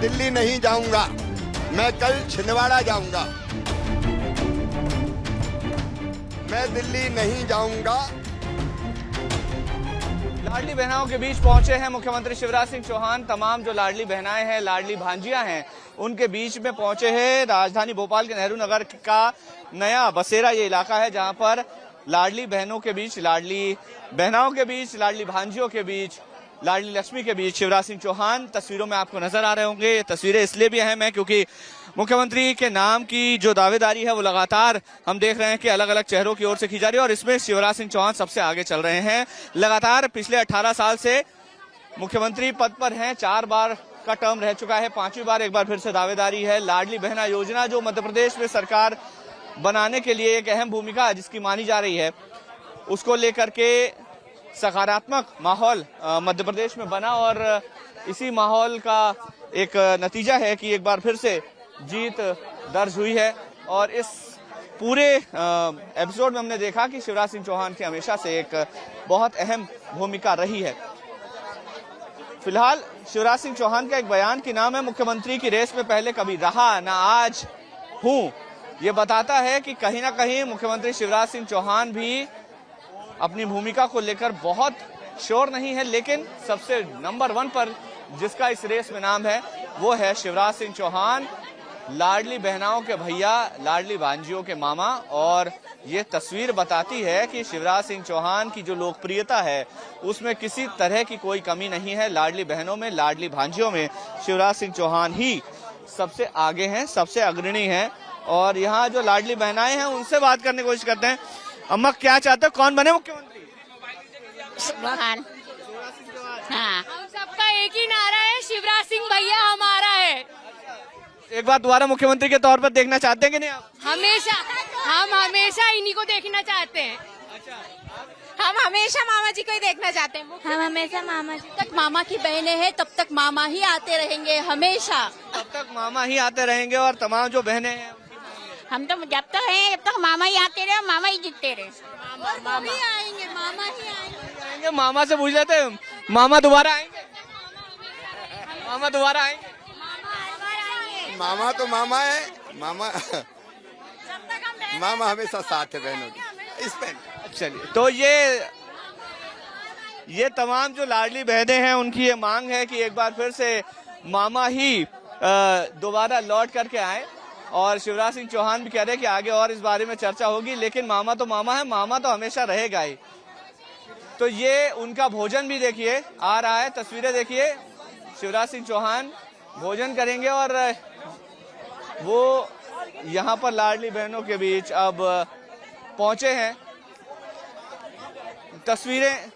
दिल्ली नहीं जाऊंगा, मैं कल छिंदवाड़ा जाऊंगा। मैं दिल्ली नहीं जाऊंगा। लाडली बहनाओं के बीच पहुंचे हैं मुख्यमंत्री शिवराज सिंह चौहान। तमाम जो लाडली बहनाएं हैं, लाडली भांजियां हैं, उनके बीच में पहुंचे हैं। राजधानी भोपाल के नेहरू नगर का नया बसेरा ये इलाका है, जहां पर लाडली बहनों के बीच, लाडली बहनाओं के बीच, लाडली भांजियों के बीच, लाडली लक्ष्मी के बीच शिवराज सिंह चौहान तस्वीरों में आपको नजर आ रहे होंगे। ये तस्वीरें इसलिए भी अहम है क्योंकि मुख्यमंत्री के नाम की जो दावेदारी है वो लगातार हम देख रहे हैं कि अलग अलग चेहरों की ओर से की जा रही है और इसमें शिवराज सिंह चौहान सबसे आगे चल रहे हैं। लगातार पिछले 18 साल से मुख्यमंत्री पद पर हैं, 4 बार का टर्म रह चुका है, 5वीं बार एक बार फिर से दावेदारी है। लाडली बहना योजना जो मध्य प्रदेश में सरकार बनाने के लिए एक अहम भूमिका जिसकी मानी जा रही है, उसको लेकर के सकारात्मक माहौल मध्य प्रदेश में बना और इसी माहौल का एक नतीजा है कि एक बार फिर से जीत दर्ज हुई है। और इस पूरे एपिसोड में हमने देखा कि शिवराज सिंह चौहान की हमेशा से एक बहुत अहम भूमिका रही है। फिलहाल शिवराज सिंह चौहान का एक बयान कि नाम है मुख्यमंत्री की रेस में पहले कभी रहा ना आज हूं, ये बताता है कि कहीं ना कहीं मुख्यमंत्री शिवराज सिंह चौहान भी अपनी भूमिका को लेकर बहुत श्योर नहीं है, लेकिन सबसे नंबर 1 पर जिसका इस रेस में नाम है वो है शिवराज सिंह चौहान, लाडली बहनाओं के भैया, लाडली भांजियों के मामा। और ये तस्वीर बताती है कि शिवराज सिंह चौहान की जो लोकप्रियता है उसमें किसी तरह की कोई कमी नहीं है। लाडली बहनों में, लाडली भांजियों में शिवराज सिंह चौहान ही सबसे आगे हैं, सबसे अग्रणी हैं। और यहाँ जो लाडली बहनाएं हैं उनसे बात करने की कोशिश करते हैं। अम्मा, क्या चाहते हो, कौन बने मुख्यमंत्री? चौहान। हाँ, हम सबका एक ही नारा है, शिवराज सिंह भैया हमारा है। एक बार दोबारा मुख्यमंत्री के तौर पर देखना चाहते हैं कि नहीं आप? हमेशा, हम हमेशा इन्हीं को देखना चाहते हैं। हम हमेशा मामा जी को ही देखना चाहते हैं। हम हमेशा मामा जी तक मामा की बहनें हैं तब तक मामा ही आते रहेंगे, हमेशा तब तक मामा ही आते रहेंगे। और तमाम जो बहनें हैं हम तो जब तक हैं जब तक मामा ही आते रहे, मामा ही जीतते रहे। मामा ही आएंगे, मामा ही आएंगे। मामा से पूछ लेते हैं, मामा दोबारा आएंगे? मामा दोबारा आएंगे? मामा तो मामा है, मामा हमेशा साथ है बहनों की इस पे। चलिए, तो ये तमाम जो लाडली बहनें हैं उनकी ये मांग है कि एक बार फिर से मामा ही दोबारा लौट करके आए। और शिवराज सिंह चौहान भी कह रहे हैं कि आगे और इस बारे में चर्चा होगी, लेकिन मामा तो मामा है, मामा तो हमेशा रहेगा ही। तो ये उनका भोजन भी देखिए आ रहा है, तस्वीरें देखिए। शिवराज सिंह चौहान भोजन करेंगे और वो यहाँ पर लाडली बहनों के बीच अब पहुंचे हैं। तस्वीरें,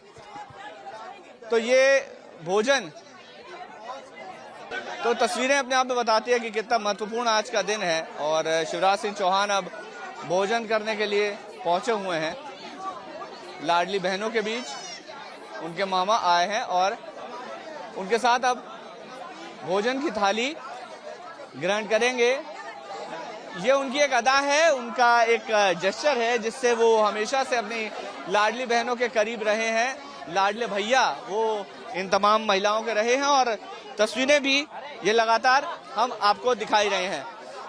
तो ये भोजन, तो तस्वीरें अपने आप में बताती है कि कितना महत्वपूर्ण आज का दिन है। और शिवराज सिंह चौहान अब भोजन करने के लिए पहुंचे हुए हैं लाडली बहनों के बीच। उनके मामा आए हैं और उनके साथ अब भोजन की थाली ग्रहण करेंगे। ये उनकी एक अदा है, उनका एक जेस्चर है जिससे वो हमेशा से अपनी लाडली बहनों के करीब रहे हैं। लाडले भैया वो इन तमाम महिलाओं के रहे हैं और तस्वीरें भी ये लगातार हम आपको दिखाई रहे हैं।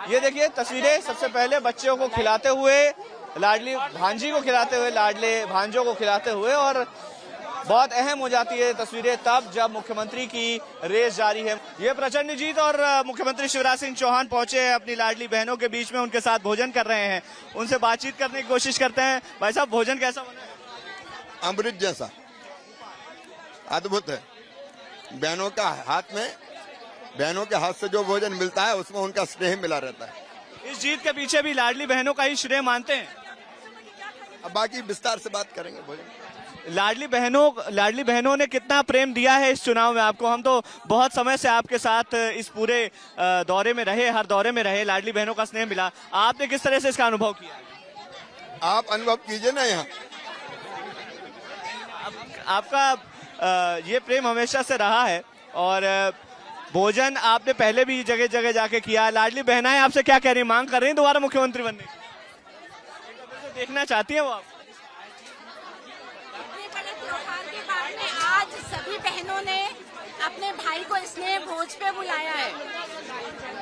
ये देखिए तस्वीरें, सबसे पहले बच्चों को खिलाते हुए, लाडली भांजी को खिलाते हुए, लाडले भांजों को खिलाते हुए। और बहुत अहम हो जाती है तस्वीरें तब जब मुख्यमंत्री की रेस जारी है। ये प्रचंड जीत और मुख्यमंत्री शिवराज सिंह चौहान पहुंचे हैं अपनी लाडली बहनों के बीच में, उनके साथ भोजन कर रहे हैं, उनसे बातचीत करने की कोशिश करते हैं। भाई साहब, भोजन कैसा बना? अमृत जैसा, अद्भुत है। बहनों का हाथ में, बहनों के हाथ से जो भोजन मिलता है उसमें उनका स्नेह मिला रहता है। इस जीत के पीछे भी लाडली बहनों का ही श्रेय मानते हैं? अब बाकी विस्तार से बात करेंगे भोजन। लाडली बहनों ने कितना प्रेम दिया है इस चुनाव में आपको? हम तो बहुत समय से आपके साथ इस पूरे दौरे में रहे, हर दौरे में रहे, लाडली बहनों का स्नेह मिला। आपने किस तरह से इसका अनुभव किया? आप अनुभव कीजिए ना। यहाँ आपका ये प्रेम हमेशा से रहा है और भोजन आपने पहले भी जगह जगह जाके किया। लाडली बहनाएं आपसे क्या कह रही हैं, मांग कर रही हैं दोबारा मुख्यमंत्री बनने की? देखना चाहती हैं वो आप? आज सभी बहनों ने अपने भाई को इसने भोज पे बुलाया है।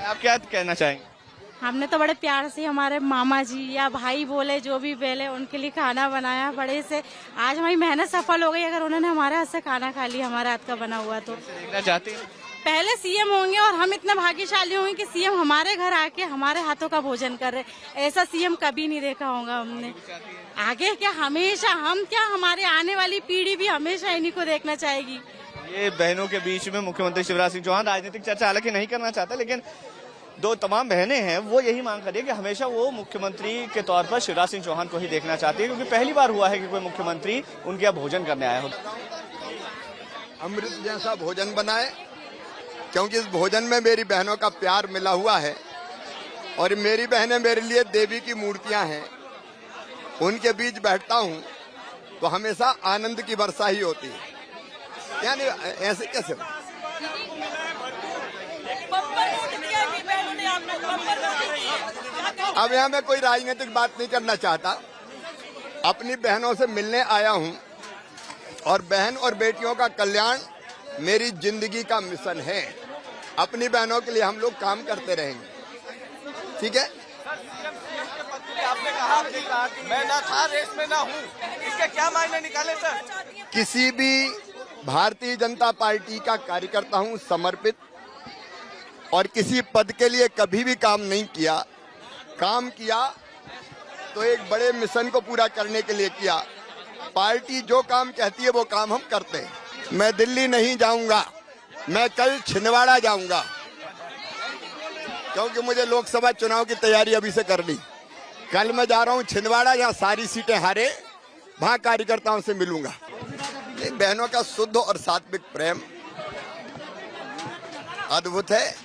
आप क्या कहना चाहेंगे? हमने तो बड़े प्यार से हमारे मामा जी या भाई बोले जो भी बोले उनके लिए खाना बनाया बड़े से। आज हमारी मेहनत सफल हो गई अगर उन्होंने हमारे हाथ से खाना खा लिया, हमारे हाथ का बना हुआ। तो देखना चाहते हैं पहले सीएम होंगे और हम इतने भाग्यशाली होंगे कि सीएम हमारे घर आके हमारे हाथों का भोजन कर रहे। ऐसा सीएम कभी नहीं देखा होगा हमने। आगे क्या हमेशा हम क्या हमारे आने वाली पीढ़ी भी हमेशा इन्हीं को देखना चाहेगी। ये बहनों के बीच में मुख्यमंत्री शिवराज सिंह चौहान राजनीतिक चर्चा हालांकि नहीं करना चाहता, लेकिन दो तमाम बहनें हैं वो यही मांग कर रही है कि हमेशा वो मुख्यमंत्री के तौर पर शिवराज सिंह चौहान को ही देखना चाहती है, क्योंकि पहली बार हुआ है कि कोई मुख्यमंत्री उनके यहाँ भोजन करने आया हो। अमृत जैसा भोजन बनाए, क्योंकि इस भोजन में मेरी बहनों का प्यार मिला हुआ है और मेरी बहनें मेरे लिए देवी की मूर्तियां हैं। उनके बीच बैठता हूं तो हमेशा आनंद की वर्षा ही होती है। यानी ऐसे कैसे अब यहाँ मैं कोई राजनीतिक बात नहीं करना चाहता, अपनी बहनों से मिलने आया हूँ और बहन और बेटियों का कल्याण मेरी जिंदगी का मिशन है। अपनी बहनों के लिए हम लोग काम करते रहेंगे, ठीक है। आपने कहा कि मैं ना था रेस में ना हूँ, इसके क्या मायने निकाले सर? किसी भी भारतीय जनता पार्टी का कार्यकर्ता हूँ समर्पित, और किसी पद के लिए कभी भी काम नहीं किया। काम किया तो एक बड़े मिशन को पूरा करने के लिए किया। पार्टी जो काम कहती है वो काम हम करते हैं। मैं दिल्ली नहीं जाऊंगा, मैं कल छिंदवाड़ा जाऊंगा, क्योंकि मुझे लोकसभा चुनाव की तैयारी अभी से कर ली। कल मैं जा रहा हूं छिंदवाड़ा, जहां सारी सीटें हारे, वहां कार्यकर्ताओं से मिलूंगा। बहनों का शुद्ध और सात्विक प्रेम अद्भुत है।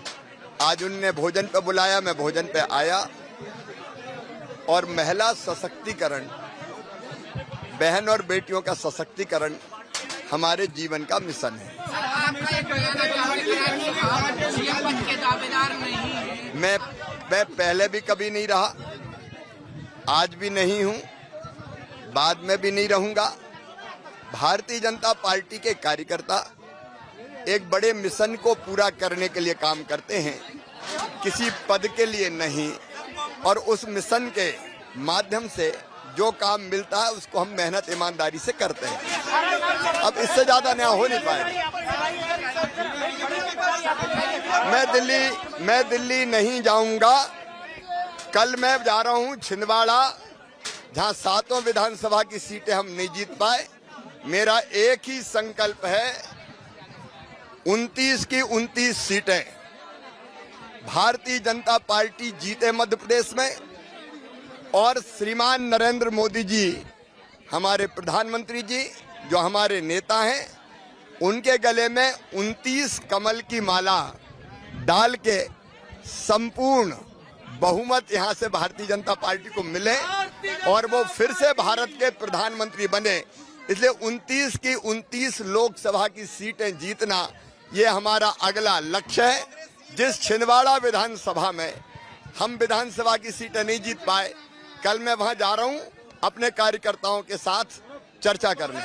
आज उनने भोजन पे बुलाया, मैं भोजन पे आया। और महिला सशक्तिकरण, बहन और बेटियों का सशक्तिकरण हमारे जीवन का मिशन है। मैं पहले भी कभी नहीं रहा, आज भी नहीं हूं, बाद में भी नहीं रहूंगा। भारतीय जनता पार्टी के कार्यकर्ता एक बड़े मिशन को पूरा करने के लिए काम करते हैं, किसी पद के लिए नहीं। और उस मिशन के माध्यम से जो काम मिलता है उसको हम मेहनत ईमानदारी से करते हैं। अब इससे ज्यादा न्याय हो नहीं पाएगा। मैं दिल्ली नहीं जाऊंगा। कल मैं जा रहा हूं छिंदवाड़ा, जहां 7 विधानसभा की सीटें हम नहीं जीत पाए। मेरा एक ही संकल्प है, 29 की 29 सीटें भारतीय जनता पार्टी जीते मध्य प्रदेश में, और श्रीमान नरेंद्र मोदी जी, हमारे प्रधानमंत्री जी, जो हमारे नेता हैं, उनके गले में 29 कमल की माला डाल के संपूर्ण बहुमत यहां से भारतीय जनता पार्टी को मिले और वो फिर से भारत के प्रधानमंत्री बने। इसलिए 29 की 29 लोकसभा की सीटें जीतना ये हमारा अगला लक्ष्य है। जिस छिंदवाड़ा विधानसभा में हम विधानसभा की सीटें नहीं जीत पाए, कल मैं वहां जा रहा हूं अपने कार्यकर्ताओं के साथ चर्चा करने।